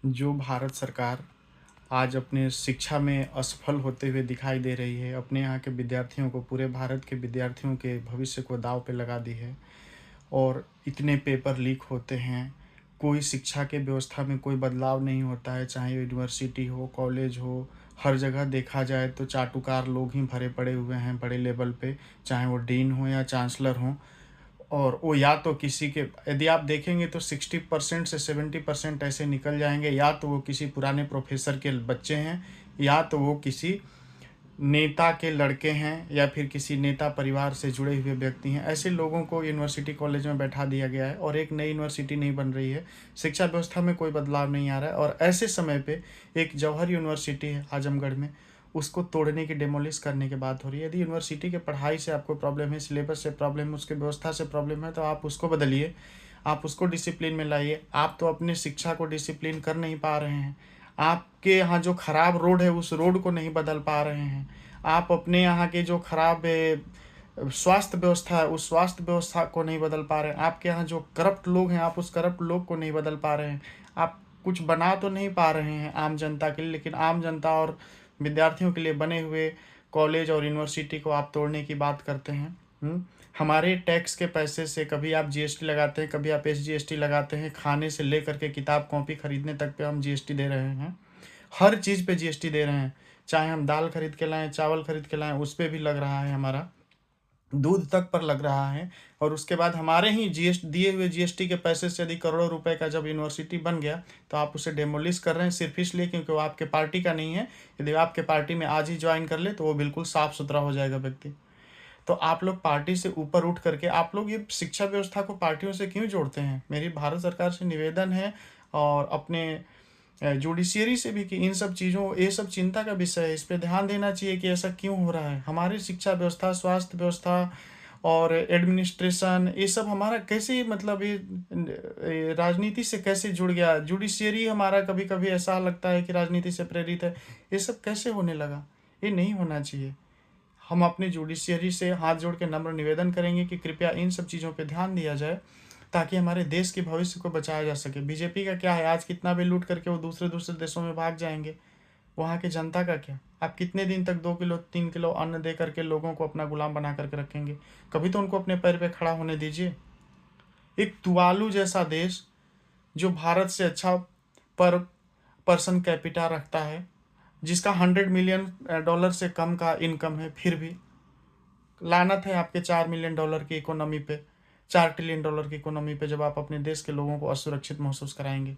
जो भारत सरकार आज अपने शिक्षा में असफल होते हुए दिखाई दे रही है, अपने यहाँ के विद्यार्थियों को, पूरे भारत के विद्यार्थियों के भविष्य को दाँव पे लगा दी है और इतने पेपर लीक होते हैं। कोई शिक्षा के व्यवस्था में कोई बदलाव नहीं होता है, चाहे यूनिवर्सिटी हो, कॉलेज हो, हर जगह देखा जाए तो चाटुकार लोग ही भरे पड़े हुए हैं बड़े लेवल पे, चाहे वो डीन हो या चांसलर हों। और वो या तो किसी के, यदि आप देखेंगे तो 60% से 70% ऐसे निकल जाएँगे, या तो वो किसी पुराने प्रोफ़ेसर के बच्चे हैं, या तो वो किसी नेता के लड़के हैं, या फिर किसी नेता परिवार से जुड़े हुए व्यक्ति हैं। ऐसे लोगों को यूनिवर्सिटी कॉलेज में बैठा दिया गया है और एक नई यूनिवर्सिटी नहीं बन रही है। शिक्षा व्यवस्था में कोई बदलाव नहीं आ रहा है और ऐसे समय पे एक जौहर यूनिवर्सिटी है आजमगढ़ में, उसको तोड़ने की, डेमोलिश करने की बात हो रही है। यदि यूनिवर्सिटी के पढ़ाई से आपको प्रॉब्लम है, सिलेबस से प्रॉब्लम है, उसके व्यवस्था से प्रॉब्लम है, तो आप उसको बदलिए, आप उसको डिसिप्लिन में लाइए। आप तो अपने शिक्षा को डिसिप्लिन कर नहीं पा रहे हैं। आपके यहाँ जो खराब रोड है, उस रोड को नहीं बदल पा रहे हैं। आप अपने यहाँ के जो खराब स्वास्थ्य व्यवस्था है, उस स्वास्थ्य व्यवस्था को नहीं बदल पा रहे हैं। आपके यहाँ जो करप्ट लोग हैं, आप उस करप्ट लोग को नहीं बदल पा रहे हैं। आप कुछ बना तो नहीं पा रहे हैं आम जनता के लिए, लेकिन आम जनता और विद्यार्थियों के लिए बने हुए कॉलेज और यूनिवर्सिटी को आप तोड़ने की बात करते हैं। हमारे टैक्स के पैसे से कभी आप जीएसटी लगाते हैं, कभी आप एसजीएसटी लगाते हैं। खाने से लेकर के किताब कॉपी खरीदने तक पे हम जीएसटी दे रहे हैं। हर चीज़ पे जीएसटी दे रहे हैं। चाहे हम दाल खरीद के लाएँ, चावल खरीद के लाएँ, उस पे भी लग रहा है हमारा। दूध तक पर लग रहा है। और उसके बाद हमारे ही दिए हुए जीएसटी के पैसे से यदि करोड़ों रुपए का जब यूनिवर्सिटी बन गया, तो आप उसे डेमोलिश कर रहे हैं सिर्फ इसलिए क्योंकि वो आपके पार्टी का नहीं है। यदि आपके पार्टी में आज ही ज्वाइन कर ले तो वो बिल्कुल साफ सुथरा हो जाएगा व्यक्ति। तो आप लोग पार्टी से ऊपर उठ करके आप लोग ये शिक्षा व्यवस्था को पार्टियों से क्यों जोड़ते हैं? मेरी भारत सरकार से निवेदन है और अपने जुडिशियरी से भी, कि इन सब चीज़ों, ये सब चिंता का विषय है। इस पे ध्यान देना चाहिए कि ऐसा क्यों हो रहा है। हमारी शिक्षा व्यवस्था, स्वास्थ्य व्यवस्था और एडमिनिस्ट्रेशन, ये सब हमारा कैसे, मतलब ये राजनीति से कैसे जुड़ गया। जुडिशियरी हमारा कभी कभी ऐसा लगता है कि राजनीति से प्रेरित है। ये सब कैसे होने लगा? ये नहीं होना चाहिए। हम अपने जुडिशियरी से हाथ जोड़ के नम्र निवेदन करेंगे कि कृपया इन सब चीज़ों पे ध्यान दिया जाए, ताकि हमारे देश के भविष्य को बचाया जा सके। बीजेपी का क्या है, आज कितना भी लूट करके वो दूसरे दूसरे देशों में भाग जाएंगे। वहाँ की जनता का क्या? आप कितने दिन तक 2 किलो 3 किलो अन्न दे करके लोगों को अपना गुलाम बना करके रखेंगे? कभी तो उनको अपने पैर पे खड़ा होने दीजिए। एक तुवालू जैसा देश, जो भारत से अच्छा पर पर्सन कैपिटा रखता है, जिसका $100 मिलियन से कम का इनकम है, फिर भी लानत है आपके $4 मिलियन की इकोनॉमी पे, $4 ट्रिलियन की इकोनॉमी पे, जब आप अपने देश के लोगों को असुरक्षित महसूस कराएंगे।